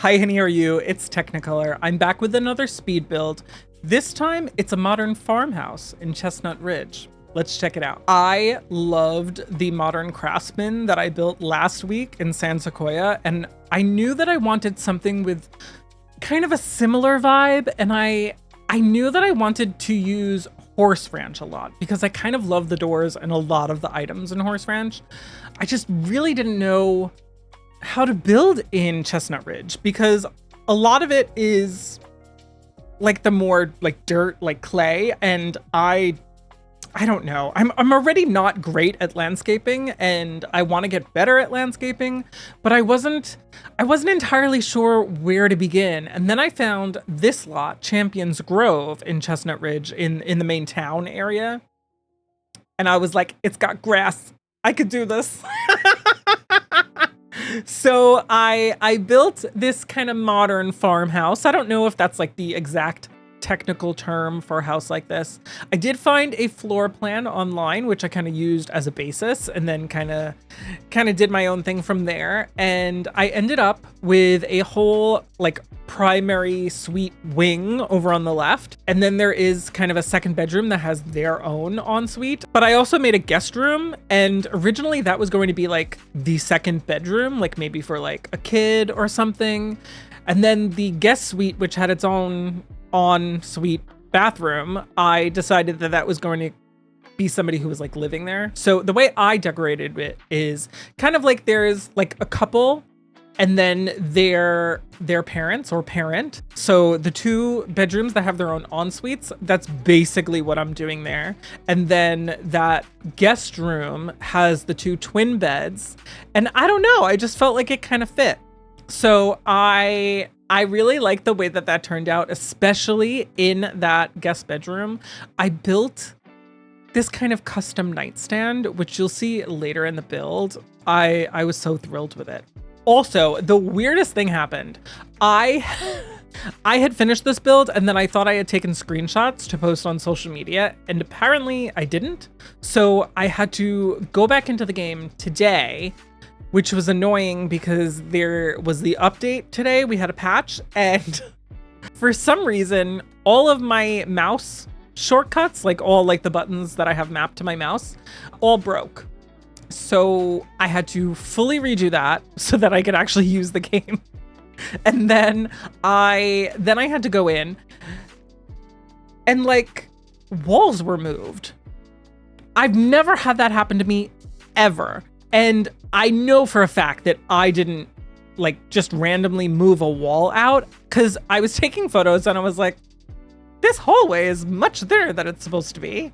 Hi, honey, are you? It's Teknikolour. I'm back with another speed build. This time, it's a modern farmhouse in Chestnut Ridge. Let's check it out. I loved the modern craftsman that I built last week in San Sequoia, and I knew that I wanted something with kind of a similar vibe, and I knew that I wanted to use Horse Ranch a lot because I kind of love the doors and a lot of the items in Horse Ranch. I just really didn't know how to build in Chestnut Ridge because a lot of it is like the more like dirt, like clay, and I don't know. I'm already not great at landscaping and I want to get better at landscaping, but I wasn't entirely sure where to begin. And then I found this lot, Champions Grove in Chestnut Ridge in the main town area. And I was like, it's got grass. I could do this. So I built this kind of modern farmhouse. I don't know if that's like the exact technical term for a house like this. I did find a floor plan online, which I kind of used as a basis and then kind of did my own thing from there. And I ended up with a whole like primary suite wing over on the left. And then there is kind of a second bedroom that has their own ensuite. But I also made a guest room. And originally that was going to be like the second bedroom, like maybe for like a kid or something. And then the guest suite, which had its own ensuite bathroom, I decided that that was going to be somebody who was like living there. So the way I decorated it is kind of like there's like a couple and then their parents or parent. So the two bedrooms that have their own en-suites, that's basically what I'm doing there. And then that guest room has the two twin beds. And I don't know, I just felt like it kind of fit. So I really like the way that that turned out, especially in that guest bedroom. I built this kind of custom nightstand, which you'll see later in the build. I was so thrilled with it. Also, the weirdest thing happened. I had finished this build and then I thought I had taken screenshots to post on social media, and apparently I didn't. So I had to go back into the game today, which was annoying because there was the update today. We had a patch, and for some reason, all of my mouse shortcuts, like all like the buttons that I have mapped to my mouse, all broke. So I had to fully redo that so that I could actually use the game. And then I had to go in and like walls were moved. I've never had that happen to me ever. And I know for a fact that I didn't like just randomly move a wall out, because I was taking photos and I was like, this hallway is much thinner than it's supposed to be.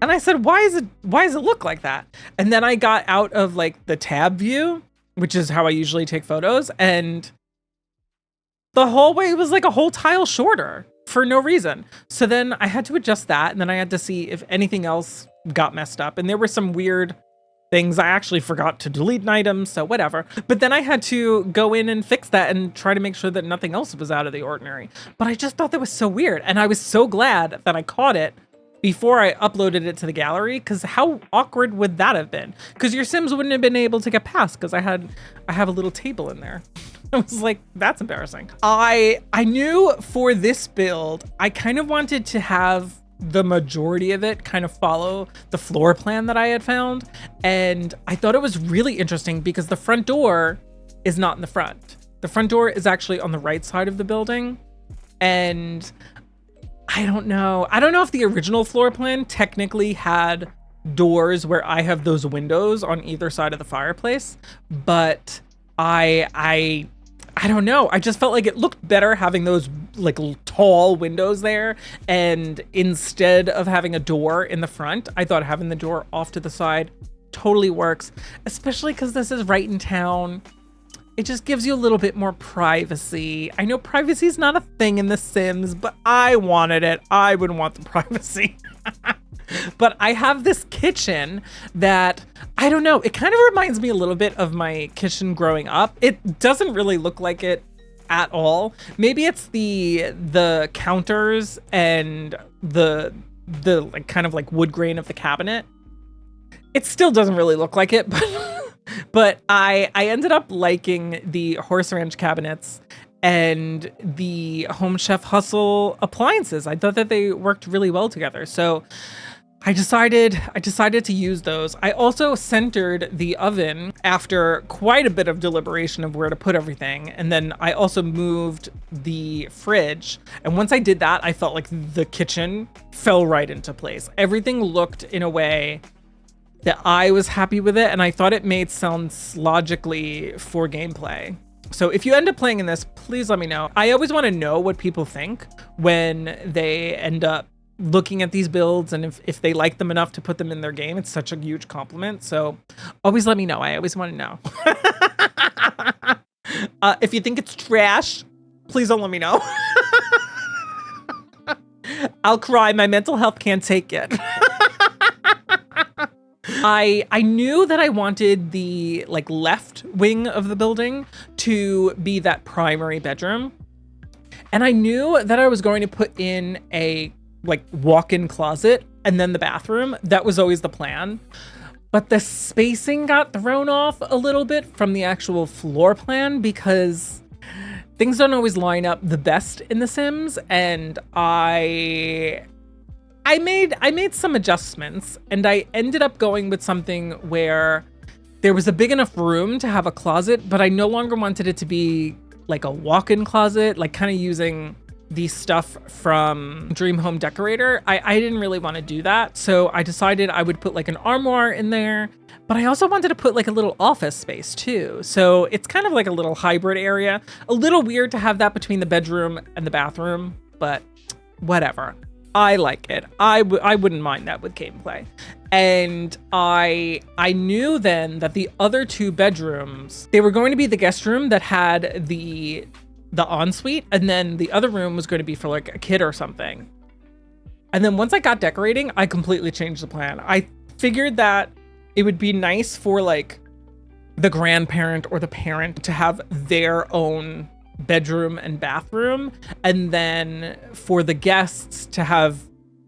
And I said, why does it look like that? And then I got out of like the tab view, which is how I usually take photos, and the hallway was like a whole tile shorter for no reason. So then I had to adjust that, and then I had to see if anything else got messed up. And there were some weird things. I actually forgot to delete an item, so whatever. But then I had to go in and fix that and try to make sure that nothing else was out of the ordinary. But I just thought that was so weird. And I was so glad that I caught it before I uploaded it to the gallery, because how awkward would that have been? Because your Sims wouldn't have been able to get past, because I have a little table in there. I was like, that's embarrassing. I knew for this build, I kind of wanted to have the majority of it kind of follow the floor plan that I had found. And I thought it was really interesting because the front door is not in the front. The front door is actually on the right side of the building. And I don't know if the original floor plan technically had doors where I have those windows on either side of the fireplace, but I don't know. I just felt like it looked better having those like tall windows there. And instead of having a door in the front, I thought having the door off to the side totally works, especially because this is right in town. It just gives you a little bit more privacy. I know privacy is not a thing in The Sims, but I wanted it. I would want the privacy. But I have this kitchen that, I don't know, it kind of reminds me a little bit of my kitchen growing up. It doesn't really look like it at all. Maybe it's the counters and the like kind of like wood grain of the cabinet. It still doesn't really look like it, but I ended up liking the Horse Ranch cabinets and the Home Chef Hustle appliances. I thought that they worked really well together. So I decided to use those. I also centered the oven after quite a bit of deliberation of where to put everything. And then I also moved the fridge. And once I did that, I felt like the kitchen fell right into place. Everything looked in a way that I was happy with it. And I thought it made sense logically for gameplay. So if you end up playing in this, please let me know. I always want to know what people think when they end up looking at these builds, and if they like them enough to put them in their game. It's such a huge compliment. So always let me know. I always want to know. If you think it's trash, please don't let me know. I'll cry. My mental health can't take it. I knew that I wanted the like left wing of the building to be that primary bedroom. And I knew that I was going to put in a like walk-in closet and then the bathroom. That was always the plan. But the spacing got thrown off a little bit from the actual floor plan because things don't always line up the best in The Sims. And I made some adjustments, and I ended up going with something where there was a big enough room to have a closet, but I no longer wanted it to be like a walk-in closet, like kind of using the stuff from Dream Home Decorator. I didn't really want to do that. So I decided I would put like an armoire in there, but I also wanted to put like a little office space too. So it's kind of like a little hybrid area. A little weird to have that between the bedroom and the bathroom, but whatever. I like it. I wouldn't mind that with gameplay. And I knew then that the other two bedrooms, they were going to be the guest room that had the ensuite, and then the other room was going to be for like a kid or something. And then once I got decorating, I completely changed the plan. I figured that it would be nice for like the grandparent or the parent to have their own bedroom and bathroom, and then for the guests to have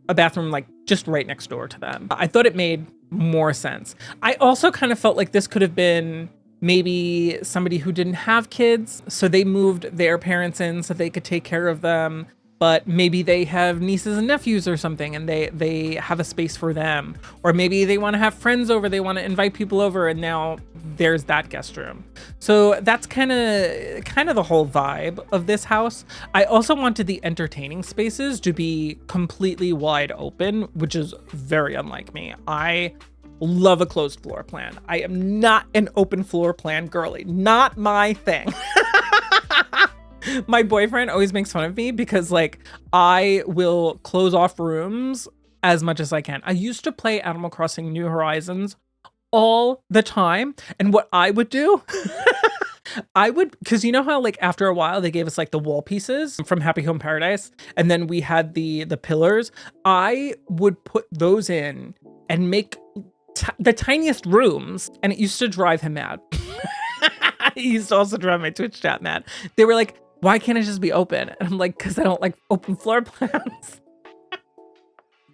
a bathroom like just right next door to them. I thought it made more sense. I also kind of felt like this could have been maybe somebody who didn't have kids, so they moved their parents in so they could take care of them, but maybe they have nieces and nephews or something and they have a space for them. Or maybe they want to have friends over, they want to invite people over, and now there's that guest room. So that's kind of the whole vibe of this house. I also wanted the entertaining spaces to be completely wide open, which is very unlike me. I love a closed floor plan. I am not an open floor plan girly. Not my thing. My boyfriend always makes fun of me because like I will close off rooms as much as I can. I used to play Animal Crossing New Horizons all the time. And what I would do, because you know how like after a while they gave us like the wall pieces from Happy Home Paradise, and then we had the pillars. I would put those in and make the tiniest rooms, and it used to drive him mad. It used to also drive my Twitch chat mad. They were like, why can't it just be open? And I'm like, because I don't like open floor plans.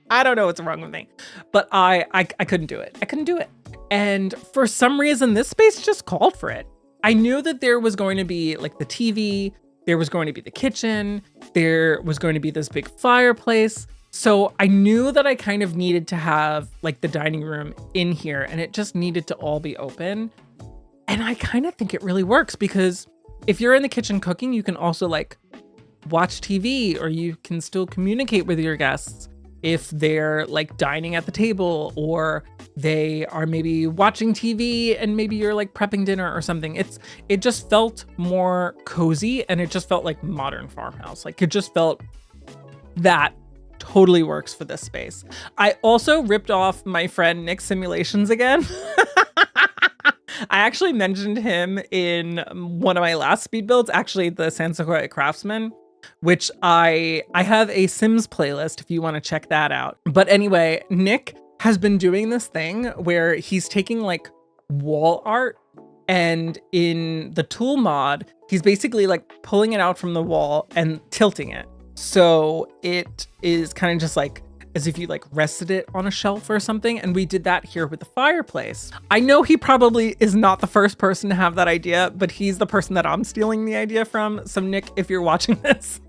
I don't know what's wrong with me, but I couldn't do it. I couldn't do it. And for some reason, this space just called for it. I knew that there was going to be like the TV, there was going to be the kitchen, there was going to be this big fireplace. So I knew that I kind of needed to have like the dining room in here, and it just needed to all be open. And I kind of think it really works because if you're in the kitchen cooking, you can also like watch TV, or you can still communicate with your guests if they're like dining at the table, or they are maybe watching TV and maybe you're like prepping dinner or something. It just felt more cozy, and it just felt like modern farmhouse. Like it just felt that totally works for this space. I also ripped off my friend Nick Simulations again. I actually mentioned him in one of my last speed builds, actually the San Sequoia Craftsman, which I have a Sims playlist if you want to check that out. But anyway, Nick has been doing this thing where he's taking like wall art, and in the tool mod, he's basically like pulling it out from the wall and tilting it. So it is kind of just like as if you like rested it on a shelf or something. And we did that here with the fireplace. I know he probably is not the first person to have that idea, but he's the person that I'm stealing the idea from. So Nick, if you're watching this,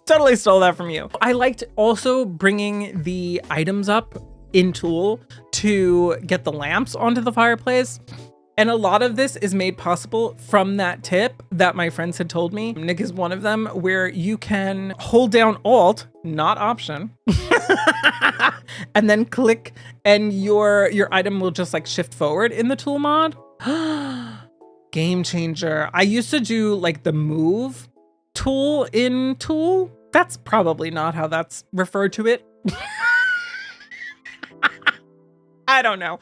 totally stole that from you. I liked also bringing the items up in Tool to get the lamps onto the fireplace. And a lot of this is made possible from that tip that my friends had told me. Nick is one of them, where you can hold down Alt, not Option, and then click and your item will just like shift forward in the Tool mod. Game changer. I used to do like the move tool in Tool. That's probably not how that's referred to it. I don't know.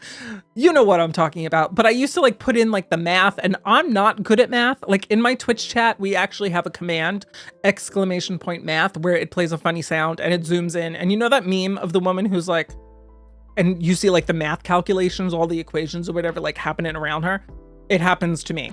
You know what I'm talking about. But I used to like put in like the math, and I'm not good at math. Like in my Twitch chat, we actually have a command, !math, where it plays a funny sound and it zooms in. And you know that meme of the woman who's like, and you see like the math calculations, all the equations or whatever, like happening around her? It happens to me.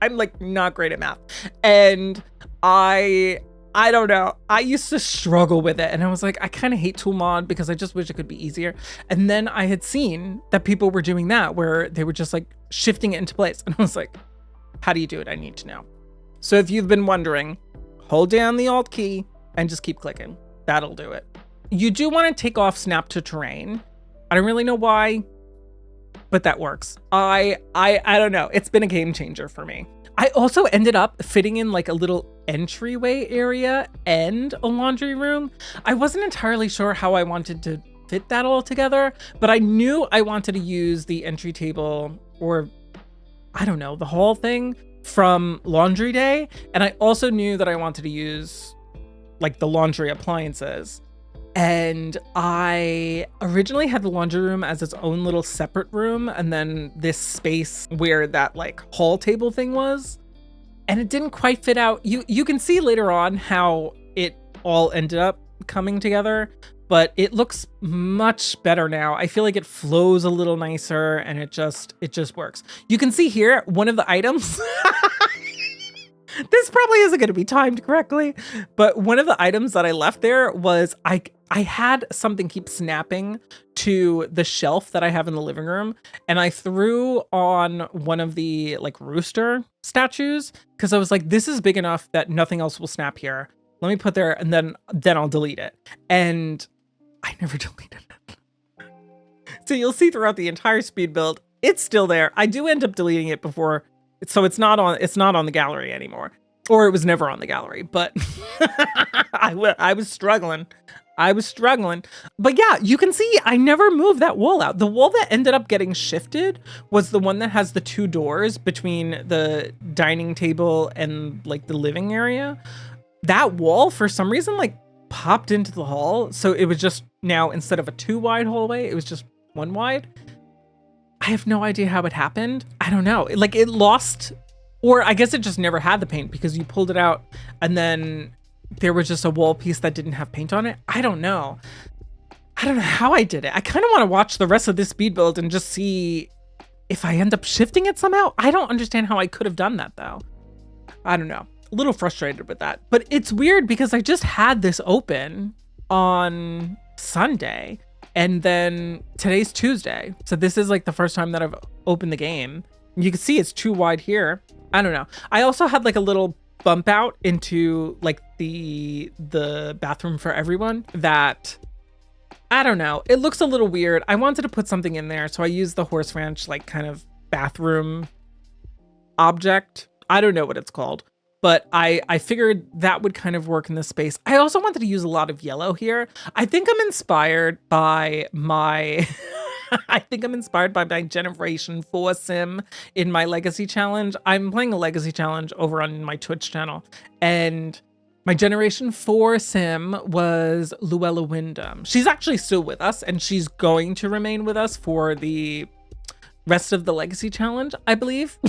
I'm like not great at math. And I don't know. I used to struggle with it. And I was like, I kind of hate Tool Mod because I just wish it could be easier. And then I had seen that people were doing that where they were just like shifting it into place. And I was like, how do you do it? I need to know. So if you've been wondering, hold down the Alt key and just keep clicking. That'll do it. You do want to take off Snap to Terrain. I don't really know why, but that works. I don't know. It's been a game changer for me. I also ended up fitting in like a little entryway area and a laundry room. I wasn't entirely sure how I wanted to fit that all together, but I knew I wanted to use the entry table, or I don't know, the hall thing from Laundry Day. And I also knew that I wanted to use like the laundry appliances. And I originally had the laundry room as its own little separate room, and then this space where that like hall table thing was, and it didn't quite fit out. You can see later on how it all ended up coming together, but it looks much better now. I feel like it flows a little nicer, and it just works. You can see here one of the items. This probably isn't going to be timed correctly, but one of the items that I left there was I had something keep snapping to the shelf that I have in the living room, and I threw on one of the like rooster statues because I was like, this is big enough that nothing else will snap here. Let me put there, and then I'll delete it. And I never deleted it. So you'll see throughout the entire speed build, it's still there. I do end up deleting it before. So it's not on the gallery anymore, or it was never on the gallery, but I was struggling. But yeah, you can see I never moved that wall out. The wall that ended up getting shifted was the one that has the two doors between the dining table and like the living area. That wall, for some reason, like popped into the hall. So it was just now, instead of a 2 wide hallway, it was just 1 wide. I have no idea how it happened. I don't know. Like it lost, or I guess it just never had the paint because you pulled it out and then there was just a wall piece that didn't have paint on it. I don't know. I don't know how I did it. I kind of want to watch the rest of this speed build and just see if I end up shifting it somehow. I don't understand how I could have done that though. I don't know. A little frustrated with that, but it's weird because I just had this open on Sunday. And then today's Tuesday. So this is like the first time that I've opened the game. You can see it's 2 wide here. I don't know. I also had like a little bump out into like the bathroom for everyone that, I don't know. It looks a little weird. I wanted to put something in there. So I used the horse ranch, like kind of bathroom object. I don't know what it's called. But I figured that would kind of work in this space. I also wanted to use a lot of yellow here. I think I'm inspired by my Generation 4 sim in my Legacy Challenge. I'm playing a Legacy Challenge over on my Twitch channel. And my Generation 4 sim was Luella Wyndham. She's actually still with us, and she's going to remain with us for the rest of the Legacy Challenge, I believe,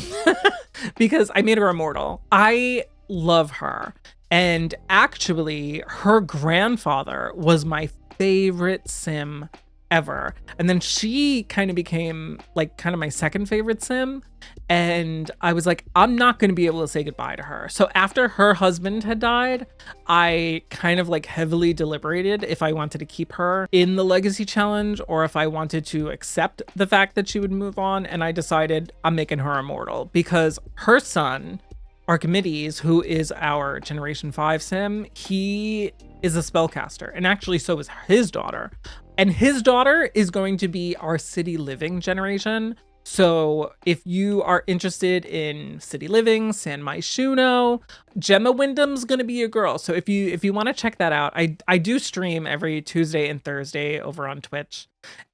because I made her immortal. I love her. And actually, her grandfather was my favorite sim ever. And then she kind of became like kind of my second favorite sim. And I was like, I'm not going to be able to say goodbye to her. So after her husband had died, I kind of like heavily deliberated if I wanted to keep her in the legacy challenge or if I wanted to accept the fact that she would move on. And I decided I'm making her immortal because her son, Archimedes, who is our Generation 5 sim, he is a spellcaster. And actually, so is his daughter. And his daughter is going to be our city living generation. So if you are interested in city living, San Myshuno, Gemma Wyndham's gonna be your girl. So if you want to check that out, I do stream every Tuesday and Thursday over on Twitch,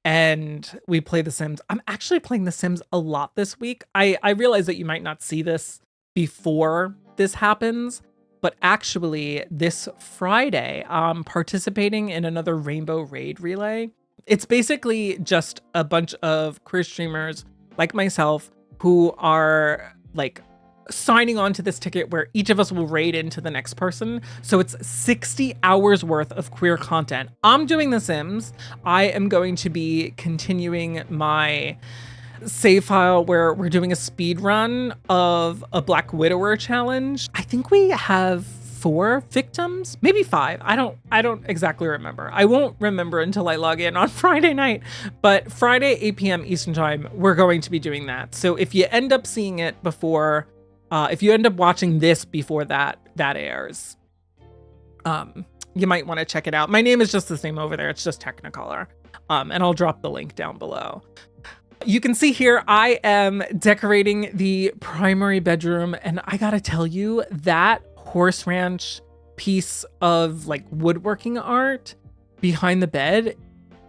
and we play The Sims. I'm actually playing The Sims a lot this week. I realize that you might not see this before this happens, but actually this Friday, I'm participating in another Rainbow Raid Relay. It's basically just a bunch of queer streamers like myself who are like signing on to this ticket where each of us will raid into the next person. So it's 60 hours worth of queer content. I'm doing The Sims. I am going to be continuing my save file where we're doing a speed run of a Black Widower challenge. I think we have 4 victims, maybe 5. I don't exactly remember. I won't remember until I log in on Friday night, but Friday 8 p.m. Eastern time, we're going to be doing that. So if you end up seeing it before, if you end up watching this before that airs, you might want to check it out. My name is just the same over there. It's just Teknikolour. And I'll drop the link down below. You can see here, I am decorating the primary bedroom, and I gotta tell you, that horse ranch piece of like woodworking art behind the bed,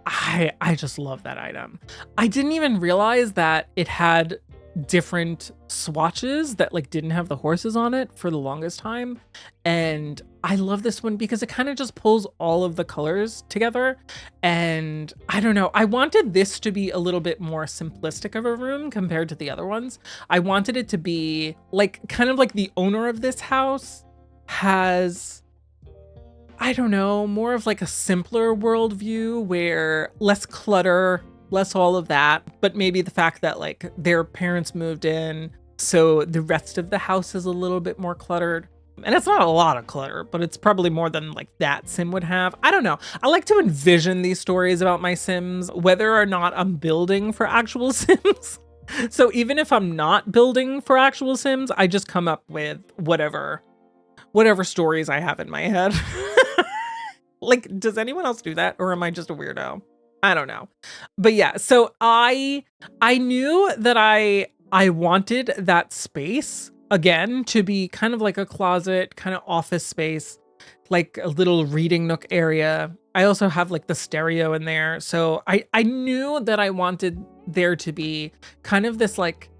I just love that item. I didn't even realize that it had different swatches that like didn't have the horses on it for the longest time. And I love this one because it kind of just pulls all of the colors together. And I don't know, I wanted this to be a little bit more simplistic of a room compared to the other ones. I wanted it to be like kind of like the owner of this house has, I don't know, more of like a simpler worldview where less clutter, less all of that, but maybe the fact that like their parents moved in, so the rest of the house is a little bit more cluttered. And it's not a lot of clutter, but it's probably more than like that sim would have. I don't know. I like to envision these stories about my Sims, whether or not I'm building for actual Sims. So even if I'm not building for actual Sims, I just come up with whatever stories I have in my head. Like, does anyone else do that? Or am I just a weirdo? I don't know. But yeah, so I knew that I wanted that space again to be kind of like a closet, kind of office space, like a little reading nook area. I also have like the stereo in there. So I knew that I wanted there to be kind of this like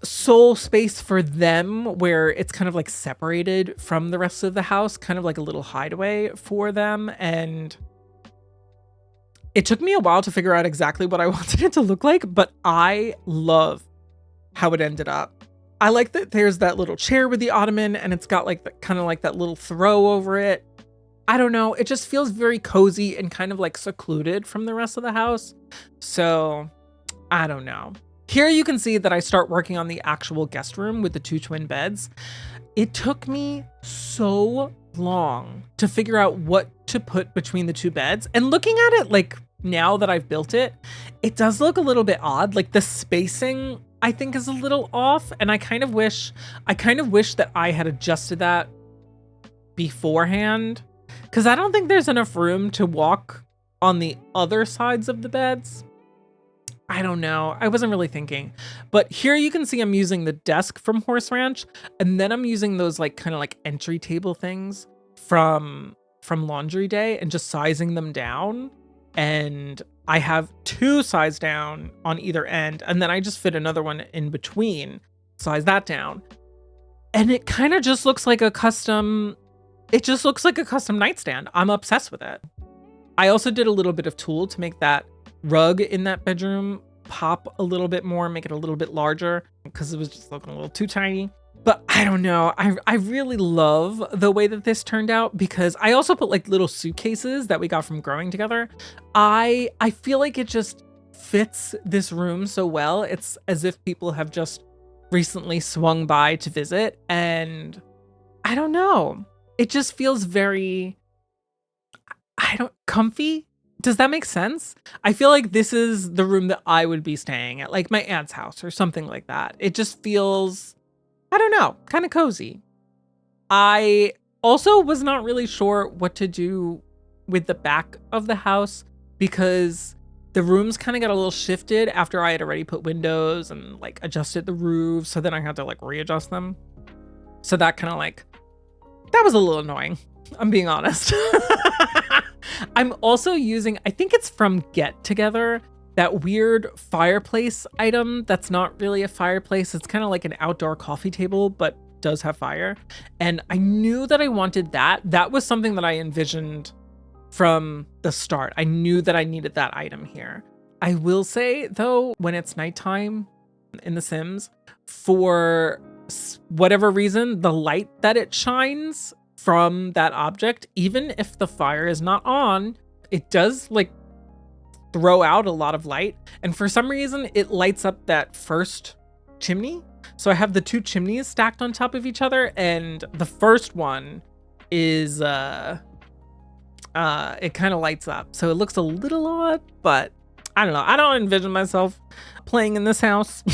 soul space for them where it's kind of like separated from the rest of the house, kind of like a little hideaway for them. And it took me a while to figure out exactly what I wanted it to look like, but I love how it ended up. I like that there's that little chair with the ottoman and it's got like the, kind of like that little throw over it. I don't know. It just feels very cozy and kind of like secluded from the rest of the house. So I don't know. Here you can see that I start working on the actual guest room with the 2 twin beds. It took me so long to figure out what to put between the 2 beds. And looking at it like now that I've built it, it does look a little bit odd. Like the spacing I think is a little off. And I kind of wish that I had adjusted that beforehand, because I don't think there's enough room to walk on the other sides of the beds. I don't know. I wasn't really thinking. But here you can see I'm using the desk from Horse Ranch, and then I'm using those like kind of like entry table things from Laundry Day and just sizing them down. And I have 2 size down on either end, and then I just fit another one in between, size that down. And it kind of just looks like a custom, nightstand. I'm obsessed with it. I also did a little bit of tulle to make that rug in that bedroom pop a little bit more, make it a little bit larger because it was just looking a little too tiny. But I don't know. I really love the way that this turned out because I also put like little suitcases that we got from growing together. I feel like it just fits this room so well. It's as if people have just recently swung by to visit, and I don't know. It just feels very, I don't, comfy. Does that make sense? I feel like this is the room that I would be staying at, like my aunt's house or something like that. It just feels, I don't know, kind of cozy. I also was not really sure what to do with the back of the house because the rooms kind of got a little shifted after I had already put windows and like adjusted the roof. So then I had to like readjust them. So that kind of like, that was a little annoying. I'm being honest. I'm also using, I think it's from Get Together, that weird fireplace item that's not really a fireplace. It's kind of like an outdoor coffee table, but does have fire. And I knew that I wanted that. That was something that I envisioned from the start. I knew that I needed that item here. I will say though, when it's nighttime in The Sims, for whatever reason, the light that it shines from that object, even if the fire is not on, it does like throw out a lot of light. And for some reason, it lights up that first chimney. So I have the two chimneys stacked on top of each other, and the first one is it kind of lights up. So it looks a little odd, but I don't know. I don't envision myself playing in this house.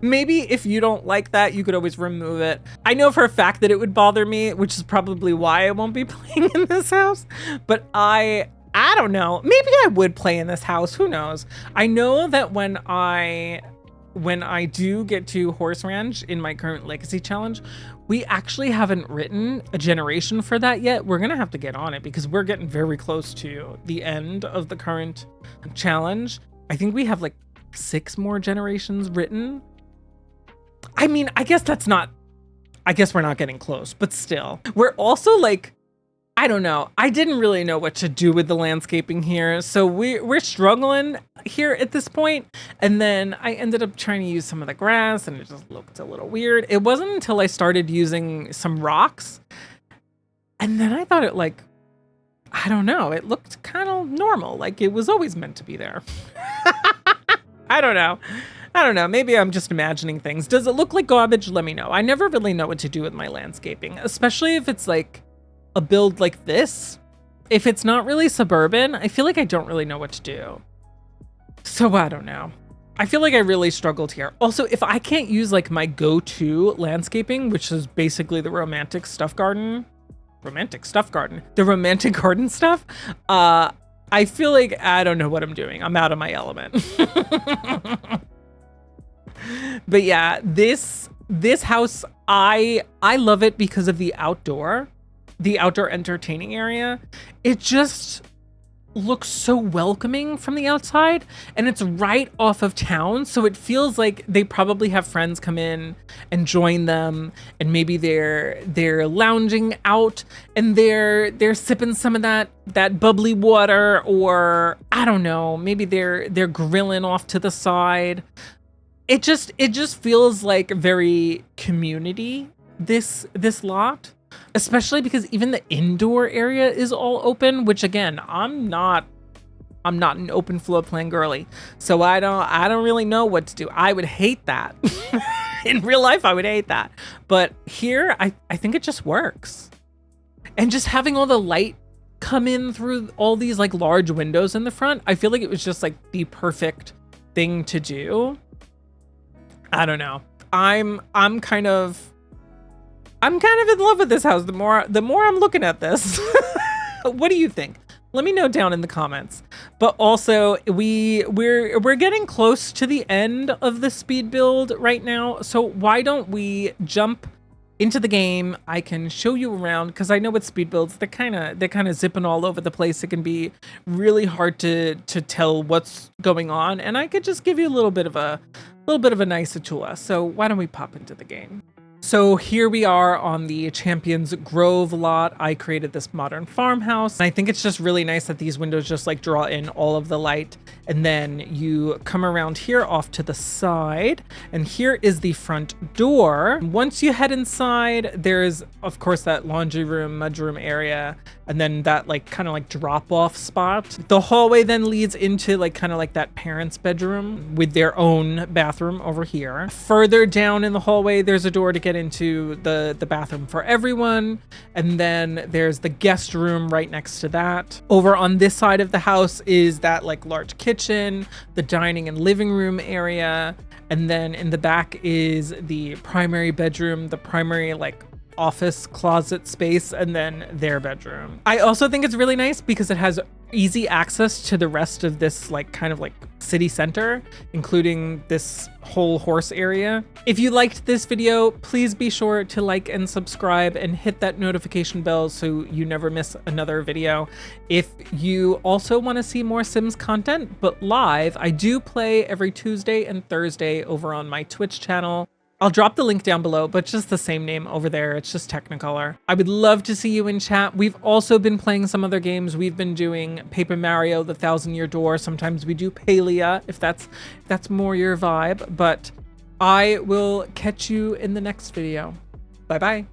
Maybe if you don't like that, you could always remove it. I know for a fact that it would bother me, which is probably why I won't be playing in this house. But I don't know. Maybe I would play in this house. Who knows? I know that when I do get to Horse Ranch in my current Legacy challenge, we actually haven't written a generation for that yet. We're gonna have to get on it because we're getting very close to the end of the current challenge. I think we have like 6 more generations written. I mean, I guess we're not getting close, but still. We're also like, I don't know. I didn't really know what to do with the landscaping here. So we're struggling here at this point. And then I ended up trying to use some of the grass and it just looked a little weird. It wasn't until I started using some rocks. And then I thought it like, I don't know. It looked kind of normal. Like it was always meant to be there. I don't know. Maybe I'm just imagining things. Does it look like garbage? Let me know. I never really know what to do with my landscaping, especially if it's like a build like this. If it's not really suburban, I feel like I don't really know what to do. So I don't know. I feel like I really struggled here. Also, if I can't use like my go-to landscaping, which is basically the romantic garden stuff, I feel like I don't know what I'm doing. I'm out of my element. But yeah, this house, I love it because of the outdoor entertaining area. It just looks so welcoming from the outside, and it's right off of town, so it feels like they probably have friends come in and join them, and maybe they're lounging out and they're sipping some of that bubbly water, or I don't know, maybe they're grilling off to the side. It just feels like very community, this lot. Especially because even the indoor area is all open, which again, I'm not an open floor plan girly. So I don't really know what to do. I would hate that. In real life, I would hate that. But here, I think it just works. And just having all the light come in through all these like large windows in the front, I feel like it was just like the perfect thing to do. I don't know. I'm kind of in love with this house the more I'm looking at this. What do you think? Let me know down in the comments. But also we're getting close to the end of the speed build right now. So why don't we jump into the game? I can show you around because I know with speed builds they're kind of zipping all over the place. It can be really hard to tell what's going on, and I could just give you a little bit of a nicer tour. So why don't we pop into the game? So here we are on the Champions Grove lot. I created this modern farmhouse. And I think it's just really nice that these windows just like draw in all of the light and then you come around here off to the side, and here is the front door. Once you head inside, there's of course that laundry room, mudroom area, and then that like kind of like drop off spot. The hallway then leads into like kind of like that parents' bedroom with their own bathroom over here. Further down in the hallway, there's a door to get into the bathroom for everyone, and then there's the guest room right next to that. Over on this side of the house is that like large kitchen, the dining and living room area, and then in the back is the primary bedroom, the primary like office closet space, and then their bedroom. I also think it's really nice because it has easy access to the rest of this like kind of like city center, including this whole horse area. If you liked this video, please be sure to like and subscribe and hit that notification bell so you never miss another video. If you also want to see more Sims content, but live, I do play every Tuesday and Thursday over on my Twitch channel. I'll drop the link down below, but just the same name over there. It's just Teknikolour. I would love to see you in chat. We've also been playing some other games. We've been doing Paper Mario, The Thousand Year Door. Sometimes we do Palia, if that's more your vibe. But I will catch you in the next video. Bye-bye.